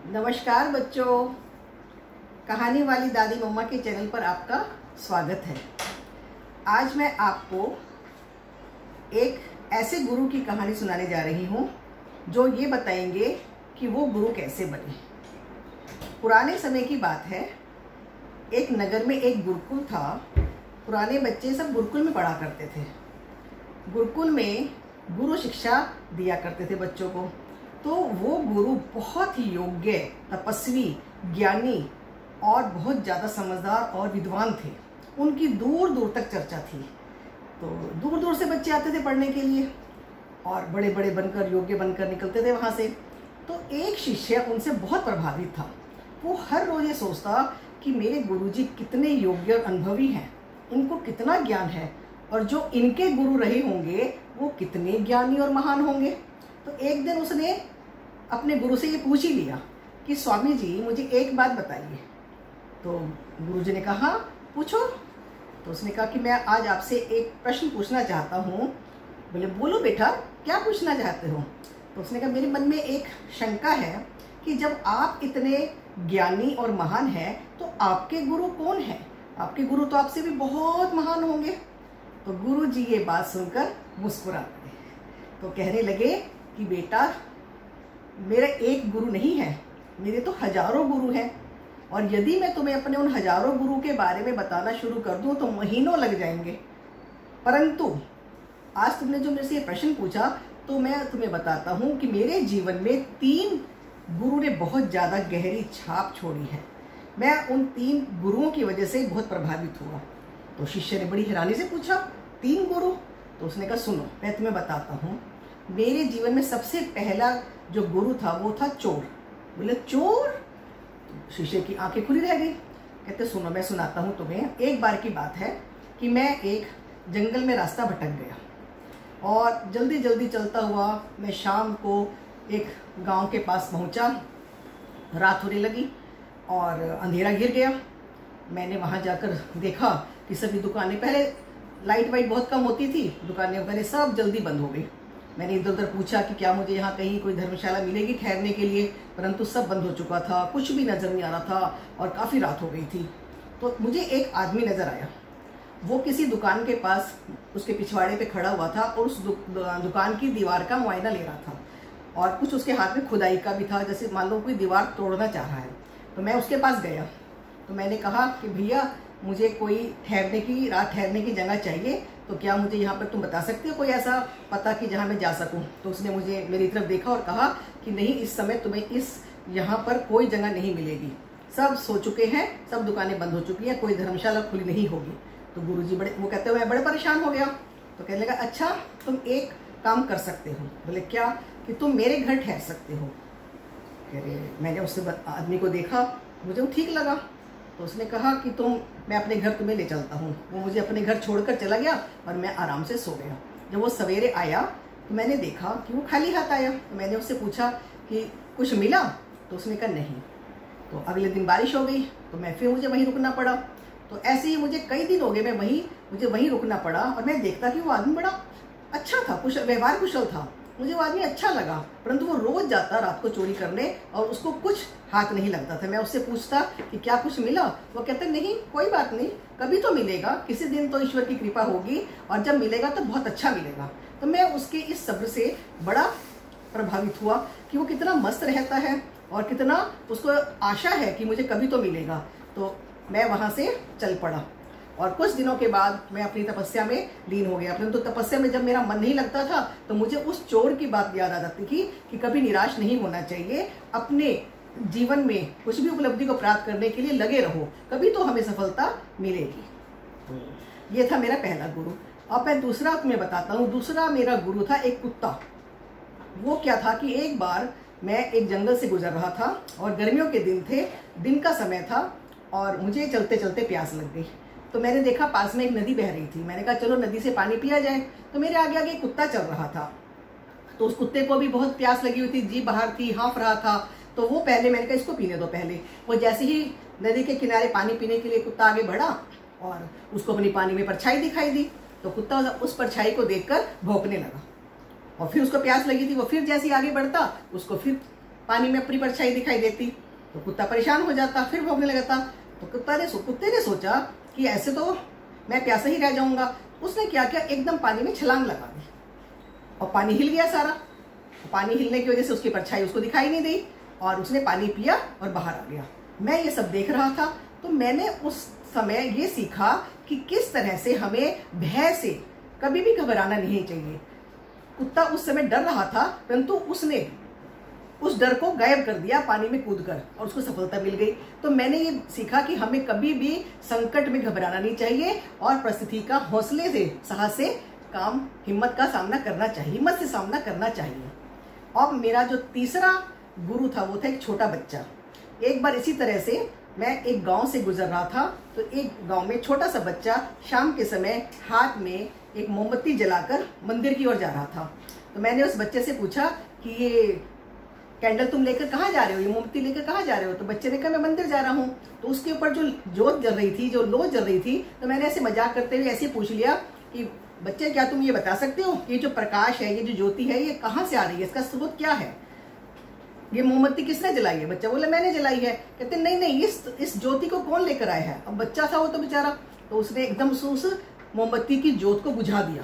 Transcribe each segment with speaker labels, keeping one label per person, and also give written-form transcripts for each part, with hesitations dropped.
Speaker 1: नमस्कार बच्चों, कहानी वाली दादी मम्मा के चैनल पर आपका स्वागत है। आज मैं आपको एक ऐसे गुरु की कहानी सुनाने जा रही हूँ जो ये बताएंगे कि वो गुरु कैसे बने। पुराने समय की बात है, एक नगर में एक गुरुकुल था। पुराने बच्चे सब गुरुकुल में पढ़ा करते थे। गुरुकुल में गुरु शिक्षा दिया करते थे बच्चों को। तो वो गुरु बहुत ही योग्य, तपस्वी, ज्ञानी और बहुत ज़्यादा समझदार और विद्वान थे। उनकी दूर दूर तक चर्चा थी। तो दूर दूर से बच्चे आते थे पढ़ने के लिए और बड़े बड़े बनकर, योग्य बनकर निकलते थे वहाँ से। तो एक शिष्य उनसे बहुत प्रभावित था। वो हर रोज ये सोचता कि मेरे गुरुजी कितने योग्य और अनुभवी हैं, इनको कितना ज्ञान है, और जो इनके गुरु रहे होंगे वो कितने ज्ञानी और महान होंगे। तो एक दिन उसने अपने गुरु से ये पूछ ही लिया कि स्वामी जी मुझे एक बात बताइए। तो गुरुजी ने कहा पूछो। तो उसने कहा कि मैं आज आपसे एक प्रश्न पूछना चाहता हूँ। बोले बोलो बेटा, क्या पूछना चाहते हो। तो उसने कहा मेरे मन में एक शंका है कि जब आप इतने ज्ञानी और महान हैं तो आपके गुरु कौन हैं। आपके गुरु तो आपसे भी बहुत महान होंगे। तो गुरुजी ये बात सुनकर मुस्कुरा गए। तो कहने लगे कि बेटा, मेरा एक गुरु नहीं है, मेरे तो हजारों गुरु हैं। और यदि मैं तुम्हें अपने उन हजारों गुरु के बारे में बताना शुरू कर दूं तो महीनों लग जाएंगे। परंतु आज तुमने जो मेरे से ये प्रश्न पूछा तो मैं तुम्हें बताता हूं कि मेरे जीवन में 3 गुरु ने बहुत ज़्यादा गहरी छाप छोड़ी है। मैं उन 3 गुरुओं की वजह से बहुत प्रभावित हुआ। तो शिष्य ने बड़ी हैरानी से पूछा 3 गुरु। तो उसने कहा सुनो, मैं तुम्हें बताता हूँ। मेरे जीवन में सबसे पहला जो गुरु था वो था चोर। बोले चोर। तो शिष्य की आंखें खुली रह गई। कहते सुनो, मैं सुनाता हूँ तुम्हें। एक बार की बात है कि मैं एक जंगल में रास्ता भटक गया और जल्दी जल्दी चलता हुआ मैं शाम को एक गांव के पास पहुंचा। रात होने लगी और अंधेरा घिर गया। मैंने वहां जाकर देखा कि सभी दुकानें, पहले लाइट वाइट बहुत कम होती थी, दुकानें पहले सब जल्दी बंद हो गई। मैंने इधर उधर पूछा कि क्या मुझे यहाँ कहीं कोई धर्मशाला मिलेगी ठहरने के लिए, परंतु सब बंद हो चुका था, कुछ भी नज़र नहीं आ रहा था और काफ़ी रात हो गई थी। तो मुझे एक आदमी नज़र आया। वो किसी दुकान के पास उसके पिछवाड़े पे खड़ा हुआ था और उस दुकान की दीवार का मुआयना ले रहा था और कुछ उसके हाथ में खुदाई का भी था, जैसे मान लो कोई दीवार तोड़ना चाह रहा है। तो मैं उसके पास गया। तो मैंने कहा कि भैया मुझे कोई रात ठहरने की जगह चाहिए, तो क्या मुझे यहाँ पर तुम बता सकते हो कोई ऐसा पता कि जहाँ मैं जा सकूँ। तो उसने मुझे मेरी तरफ देखा और कहा कि नहीं, इस समय तुम्हें यहाँ पर कोई जगह नहीं मिलेगी, सब सो चुके हैं, सब दुकानें बंद हो चुकी हैं, कोई धर्मशाला खुली नहीं होगी। तो गुरुजी वो कहते हुए मैं बड़े परेशान हो गया। तो कहने लगा अच्छा, तुम एक काम कर सकते हो। बोले क्या। कि तुम मेरे घर ठहर सकते हो। कह रहे, मैंने उससे आदमी को देखा, मुझे वो ठीक लगा। तो उसने कहा कि मैं अपने घर तुम्हें ले चलता हूँ। वो मुझे अपने घर छोड़कर चला गया और मैं आराम से सो गया। जब वो सवेरे आया तो मैंने देखा कि वो खाली हाथ आया। तो मैंने उससे पूछा कि कुछ मिला। तो उसने कहा नहीं। तो अगले दिन बारिश हो गई तो मुझे वहीं रुकना पड़ा। तो ऐसे ही मुझे कई दिन हो गए, मुझे वहीं रुकना पड़ा। और मैं देखता कि वो आदमी बड़ा अच्छा था, व्यवहार कुशल था, मुझे वो आदमी अच्छा लगा। परंतु वो रोज जाता रात को चोरी करने और उसको कुछ हाथ नहीं लगता था। मैं उससे पूछता कि क्या कुछ मिला। वो कहते नहीं, कोई बात नहीं, कभी तो मिलेगा, किसी दिन तो ईश्वर की कृपा होगी और जब मिलेगा तो बहुत अच्छा मिलेगा। तो मैं उसके इस सब्र से बड़ा प्रभावित हुआ कि वो कितना मस्त रहता है और कितना उसको आशा है कि मुझे कभी तो मिलेगा। तो मैं वहाँ से चल पड़ा और कुछ दिनों के बाद मैं अपनी तपस्या में लीन हो गया। परंतु तपस्या में जब मेरा मन नहीं लगता था तो मुझे उस चोर की बात याद आ जाती थी कि कभी निराश नहीं होना चाहिए, अपने जीवन में कुछ भी उपलब्धि को प्राप्त करने के लिए लगे रहो, कभी तो हमें सफलता मिलेगी। ये था मेरा पहला गुरु। अब मैं दूसरा तुम्हें बताता हूँ। दूसरा मेरा गुरु था एक कुत्ता। वो क्या था कि एक बार मैं एक जंगल से गुजर रहा था और गर्मियों के दिन थे, दिन का समय था और मुझे चलते चलते प्यास लग गई। तो मैंने देखा पास में एक नदी बह रही थी। मैंने कहा चलो नदी से पानी पिया जाए। तो मेरे आगे आगे एक कुत्ता चल रहा था। तो उस कुत्ते को भी बहुत प्यास लगी हुई थी, जीभ बाहर थी, हाँफ रहा था। तो वो पहले, मैंने कहा इसको पीने दो पहले। वो जैसे ही नदी के किनारे पानी पीने के लिए कुत्ता आगे बढ़ा और उसको अपनी पानी में परछाई दिखाई दी। तो कुत्ता उस परछाई को देखकर भौंकने लगा और फिर उसको प्यास लगी थी। वो फिर जैसे ही आगे बढ़ता उसको फिर पानी में अपनी परछाई दिखाई देती तो कुत्ता परेशान हो जाता, फिर भौंकने लगता। तो कुत्ते ने सोचा कि ऐसे तो मैं प्यासा ही रह जाऊंगा। उसने क्या किया, एकदम पानी में छलांग लगा दी और पानी हिल गया सारा। पानी हिलने की वजह से उसकी परछाई उसको दिखाई नहीं दी और उसने पानी पिया और बाहर आ गया। मैं ये सब देख रहा था तो मैंने उस समय ये सीखा कि किस तरह से हमें भय से कभी भी घबराना नहीं चाहिए। कुत्ता उस समय डर रहा था, परंतु उसने उस डर को गायब कर दिया पानी में कूदकर और उसको सफलता मिल गई। तो मैंने ये सीखा कि हमें कभी भी संकट में घबराना नहीं चाहिए और परिस्थिति का हौसले से, साहस से हिम्मत का सामना करना चाहिए, हिम्मत से सामना करना चाहिए। और मेरा जो तीसरा गुरु था वो था एक छोटा बच्चा। एक बार इसी तरह से मैं एक गांव से गुजर रहा था तो एक गांव में छोटा सा बच्चा शाम के समय हाथ में एक मोमबत्ती जलाकर मंदिर की ओर जा रहा था। तो मैंने उस बच्चे से पूछा कि ये कैंडल तुम लेकर कहाँ जा रहे हो, ये मोमबत्ती लेकर कहाँ जा रहे हो? तो बच्चे ने कहा मैं मंदिर जा रहा हूँ। तो उसके ऊपर जो जोत जल रही थी, जो लो जल रही थी, तो मैंने ऐसे मजाक करते हुए ऐसे पूछ लिया कि बच्चे क्या तुम ये बता सकते हो ये जो प्रकाश है, ये जो ज्योति है, ये कहाँ से आ रही है, इसका स्रोत क्या है, ये मोमबत्ती किसने जलाई है? बच्चा बोला मैंने जलाई है। कहते नहीं, इस ज्योति को कौन लेकर आया है? अब बच्चा था वो तो बेचारा, तो उसने एकदम उस मोमबत्ती की ज्योत को बुझा दिया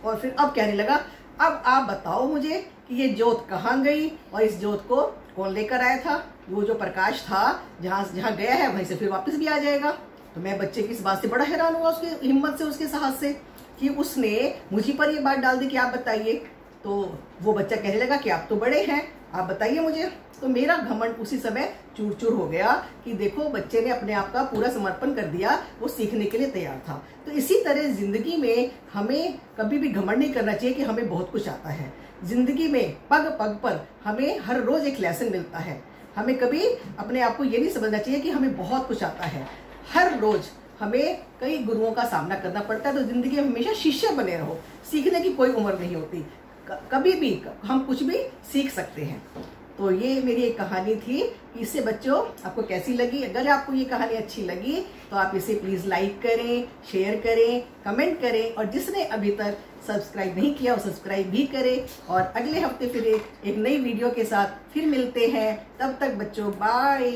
Speaker 1: और फिर अब कहने लगा अब आप बताओ मुझे कि ये ज्योत कहाँ गई और इस ज्योत को कौन लेकर आया था? वो जो प्रकाश था जहाँ गया है वहीं से फिर वापस भी आ जाएगा। तो मैं बच्चे की इस बात से बड़ा हैरान हुआ, उसकी हिम्मत से, उसके साहस से, कि उसने मुझे पर ये बात डाल दी कि आप बताइए। तो वो बच्चा कहने लगा कि आप तो बड़े हैं, आप बताइए मुझे। तो मेरा घमंड उसी समय चूर चूर हो गया कि देखो बच्चे ने अपने आप का पूरा समर्पण कर दिया, वो सीखने के लिए तैयार था। तो इसी तरह जिंदगी में हमें कभी भी घमंड नहीं करना चाहिए कि हमें बहुत कुछ आता है। जिंदगी में पग पग पर हमें हर रोज एक लेसन मिलता है। हमें कभी अपने आप को ये नहीं समझना चाहिए कि हमें बहुत कुछ आता है। हर रोज हमें कई गुरुओं का सामना करना पड़ता है। तो जिंदगी में हमेशा शिष्य बने रहो, सीखने की कोई उम्र नहीं होती, कभी भी हम कुछ भी सीख सकते हैं। तो ये मेरी एक कहानी थी। इससे बच्चों आपको कैसी लगी? अगर आपको ये कहानी अच्छी लगी तो आप इसे प्लीज लाइक करें, शेयर करें, कमेंट करें और जिसने अभी तक सब्सक्राइब नहीं किया वो सब्सक्राइब भी करें। और अगले हफ्ते फिर एक नई वीडियो के साथ फिर मिलते हैं। तब तक बच्चों बाय।